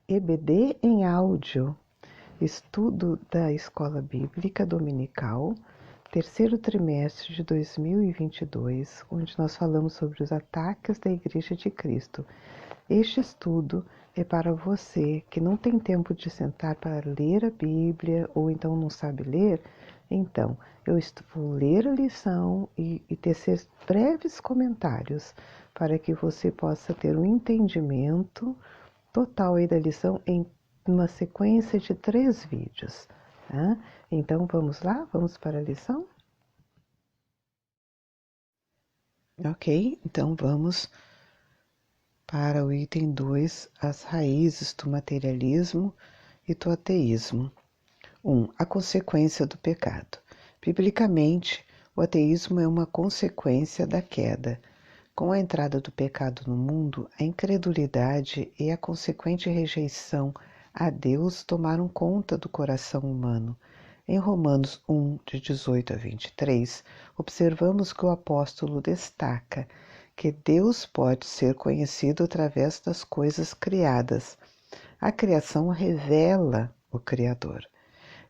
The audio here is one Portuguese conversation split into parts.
EBD em áudio, estudo da Escola Bíblica Dominical, terceiro trimestre de 2022, onde nós falamos sobre os ataques da Igreja de Cristo. Este estudo é para você que não tem tempo de sentar para ler a Bíblia ou então não sabe ler. Então, eu vou ler a lição e tecer breves comentários para que você possa ter um entendimento total aí da lição em uma sequência de 3 vídeos. Tá? Então, vamos lá? Vamos para a lição? Ok, então vamos para o item 2, as raízes do materialismo e do ateísmo. 1. A consequência do pecado. Biblicamente, o ateísmo é uma consequência da queda. Com a entrada do pecado no mundo, a incredulidade e a consequente rejeição a Deus tomaram conta do coração humano. Em Romanos 1, de 18 a 23, observamos que o apóstolo destaca que Deus pode ser conhecido através das coisas criadas. A criação revela o Criador.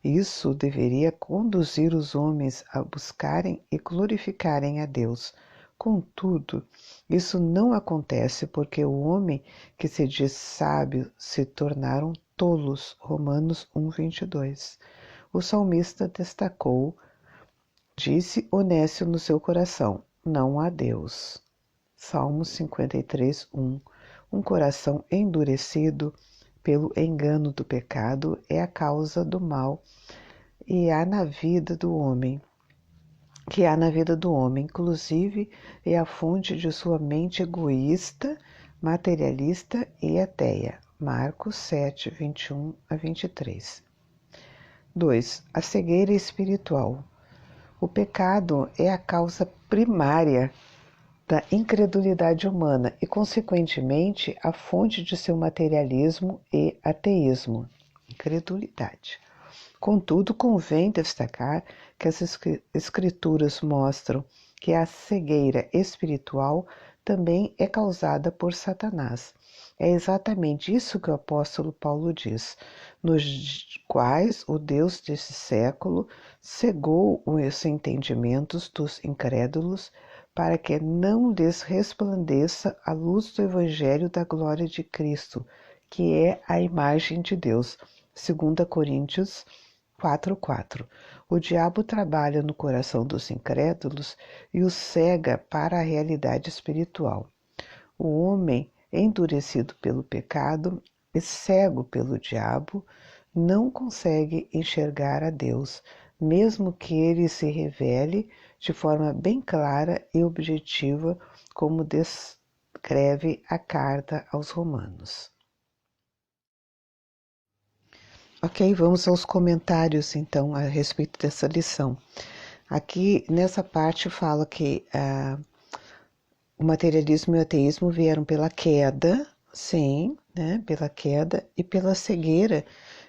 Isso deveria conduzir os homens a buscarem e glorificarem a Deus. Contudo, isso não acontece porque o homem que se diz sábio se tornaram tolos. Romanos 1, 22. O salmista destacou, disse Onésio no seu coração, não há Deus. Salmos 53, 1. Um coração endurecido pelo engano do pecado é a causa do mal que há na vida do homem, inclusive é a fonte de sua mente egoísta, materialista e ateia. Marcos 7, 21 a 23. 2. A cegueira espiritual. O pecado é a causa primária da incredulidade humana e, consequentemente, a fonte de seu materialismo e ateísmo. Incredulidade. Contudo, convém destacar que as escrituras mostram que a cegueira espiritual também é causada por Satanás. É exatamente isso que o apóstolo Paulo diz, nos quais o Deus desse século cegou os entendimentos dos incrédulos para que não lhes resplandeça a luz do Evangelho da glória de Cristo, que é a imagem de Deus. 2 Coríntios 4:4. O diabo trabalha no coração dos incrédulos e os cega para a realidade espiritual. O homem, endurecido pelo pecado e cego pelo diabo, não consegue enxergar a Deus, mesmo que ele se revele de forma bem clara e objetiva, como descreve a carta aos Romanos. Ok, vamos aos comentários então a respeito dessa lição. Aqui nessa parte fala que o materialismo e o ateísmo vieram pela queda, sim, né, pela queda e pela cegueira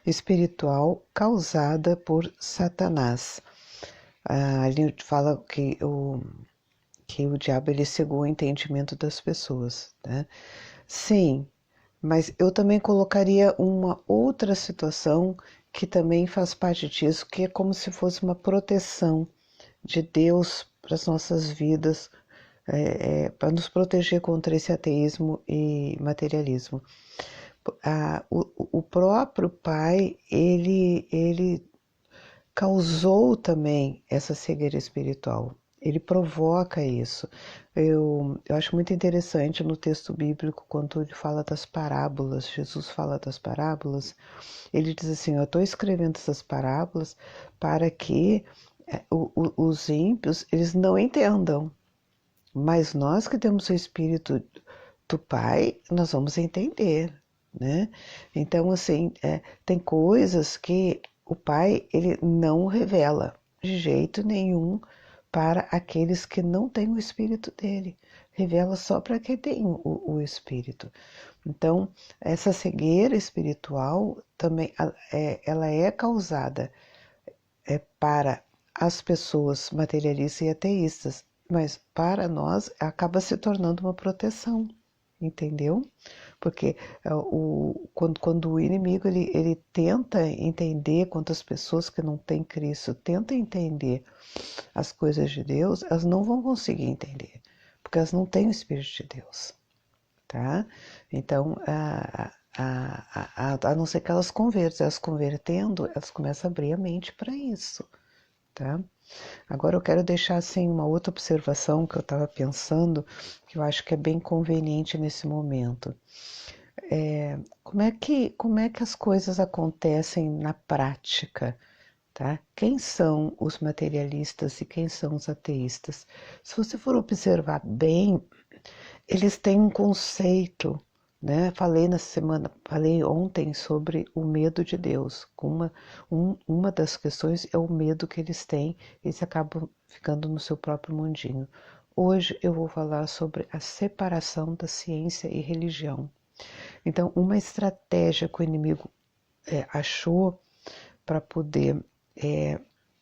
espiritual causada por Satanás. Ali fala que o diabo ele cegou o entendimento das pessoas, né? Sim, mas eu também colocaria uma outra situação que também faz parte disso, que é como se fosse uma proteção de Deus para as nossas vidas, para nos proteger contra esse ateísmo e materialismo. O próprio Pai, ele causou também essa cegueira espiritual. Ele provoca isso. Eu acho muito interessante no texto bíblico, quando ele fala das parábolas, Jesus fala das parábolas, ele diz assim, eu estou escrevendo essas parábolas para que os ímpios, eles não entendam, mas nós que temos o Espírito do Pai, nós vamos entender, né? Então, assim, tem coisas que o Pai, ele não revela de jeito nenhum para aqueles que não têm o Espírito dele. Revela só para quem tem o Espírito. Então, essa cegueira espiritual também, ela é causada para as pessoas materialistas e ateístas, mas para nós acaba se tornando uma proteção, entendeu? Porque quando o inimigo ele tenta entender, quando as pessoas que não têm Cristo tentam entender as coisas de Deus, elas não vão conseguir entender, porque elas não têm o Espírito de Deus, tá? Então, a não ser que elas convertam, elas convertendo, elas começam a abrir a mente para isso, tá? Agora eu quero deixar assim uma outra observação que eu estava pensando, que eu acho que é bem conveniente nesse momento. Como é que as coisas acontecem na prática, tá? Quem são os materialistas e quem são os ateístas? Se você for observar bem, eles têm um conceito, né? Falei ontem sobre o medo de Deus. Uma das questões é o medo que eles têm, eles acabam ficando no seu próprio mundinho. Hoje eu vou falar sobre a separação da ciência e religião. Então, uma estratégia que o inimigo achou para poder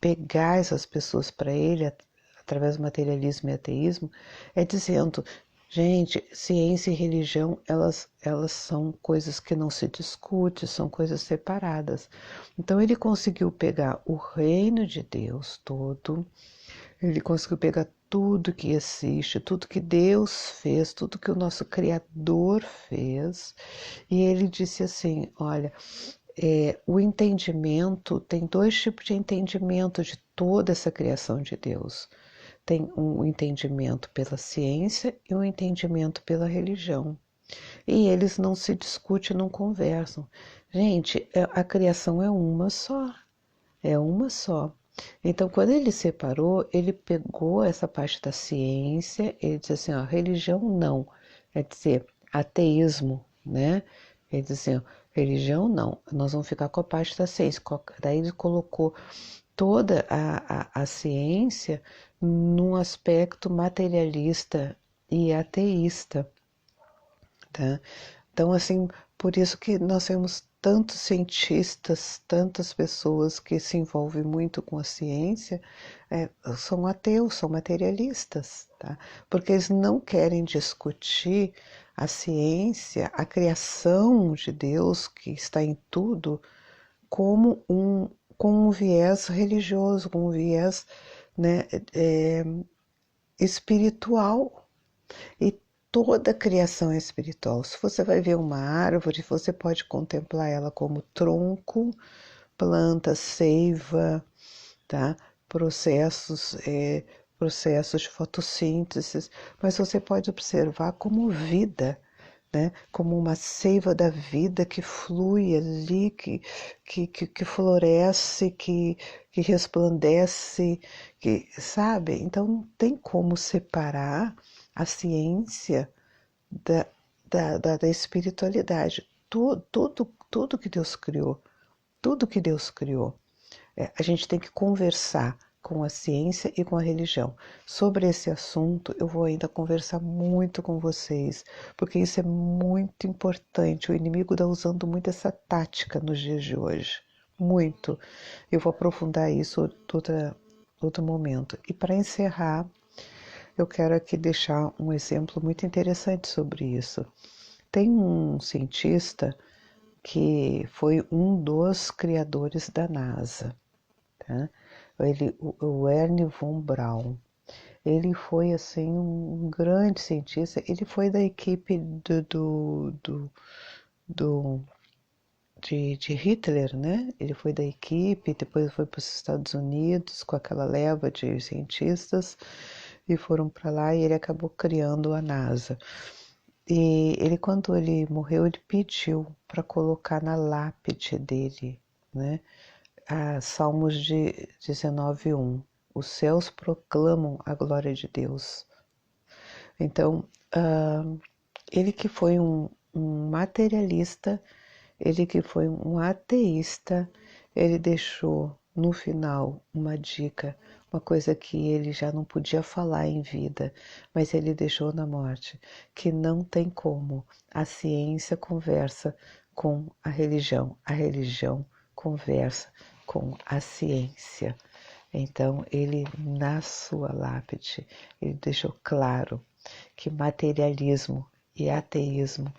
pegar essas pessoas para ele, através do materialismo e ateísmo, é dizendo: gente, ciência e religião, elas são coisas que não se discute, são coisas separadas. Então ele conseguiu pegar o reino de Deus todo, ele conseguiu pegar tudo que existe, tudo que Deus fez, tudo que o nosso Criador fez, e ele disse assim: olha, o entendimento, tem dois tipos de entendimento de toda essa criação de Deus. Tem um entendimento pela ciência e um entendimento pela religião. E eles não se discutem, não conversam. Gente, a criação é uma só. É uma só. Então, quando ele separou, ele pegou essa parte da ciência, ele disse assim, ó, religião não. É dizer, ateísmo, né? Ele disse assim, ó, religião não, nós vamos ficar com a parte da ciência. Daí ele colocou toda a ciência num aspecto materialista e ateísta, tá? Então, assim, por isso que nós temos tantos cientistas, tantas pessoas que se envolvem muito com a ciência, são ateus, são materialistas, tá? Porque eles não querem discutir a ciência, a criação de Deus que está em tudo, com um viés religioso, com um viés, né, espiritual. E toda a criação é espiritual. Se você vai ver uma árvore, você pode contemplar ela como tronco, planta, seiva, tá? Processos de fotossíntese, mas você pode observar como vida, né? Como uma seiva da vida que flui ali, que floresce, que resplandece, sabe? Então não tem como separar a ciência da, da espiritualidade. Tudo que Deus criou, tudo que Deus criou. A gente tem que conversar com a ciência e com a religião. Sobre esse assunto, eu vou ainda conversar muito com vocês, porque isso é muito importante. O inimigo está usando muito essa tática nos dias de hoje. Muito. Eu vou aprofundar isso outro momento. E para encerrar, eu quero aqui deixar um exemplo muito interessante sobre isso. Tem um cientista que foi um dos criadores da NASA, tá? O Wernher von Braun. Ele foi assim um grande cientista. Ele foi da equipe de Hitler, né? Ele foi da equipe, depois foi para os Estados Unidos com aquela leva de cientistas e foram para lá e ele acabou criando a NASA. E ele, quando ele morreu, ele pediu para colocar na lápide dele, né? Salmos de 19:1. Os céus proclamam a glória de Deus. Então, ele que foi um materialista, ele que foi um ateísta, ele deixou no final uma dica, uma coisa que ele já não podia falar em vida, mas ele deixou na morte, que não tem como. A ciência conversa com a religião conversa com a ciência. Então, ele, na sua lápide, ele deixou claro que materialismo e ateísmo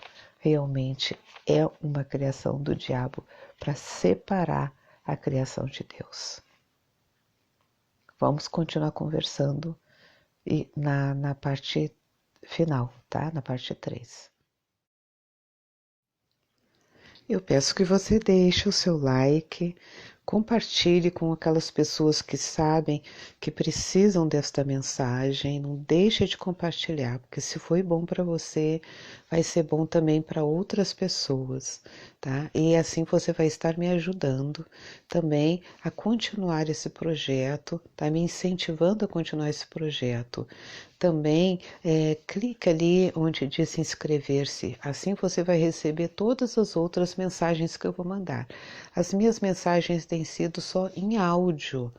realmente é uma criação do diabo para separar a criação de Deus. Vamos continuar conversando na parte final, tá? Na parte 3. Eu peço que você deixe o seu like, compartilhe com aquelas pessoas que sabem que precisam desta mensagem. Não deixe de compartilhar, porque se foi bom para você, vai ser bom também para outras pessoas, tá? E assim você vai estar me ajudando também a continuar esse projeto, tá? Me incentivando a continuar esse projeto. Também clica ali onde diz inscrever-se, assim você vai receber todas as outras mensagens que eu vou mandar. As minhas mensagens têm sido só em áudio,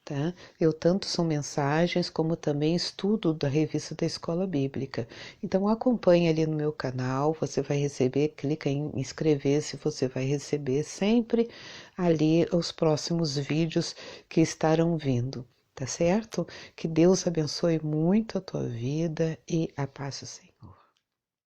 tá? Eu tanto são mensagens como também estudo da revista da Escola Bíblica. Então acompanhe ali no meu canal, você vai receber, clica em inscrever-se, você vai receber sempre ali os próximos vídeos que estarão vindo. Tá certo? Que Deus abençoe muito a tua vida e a paz do Senhor.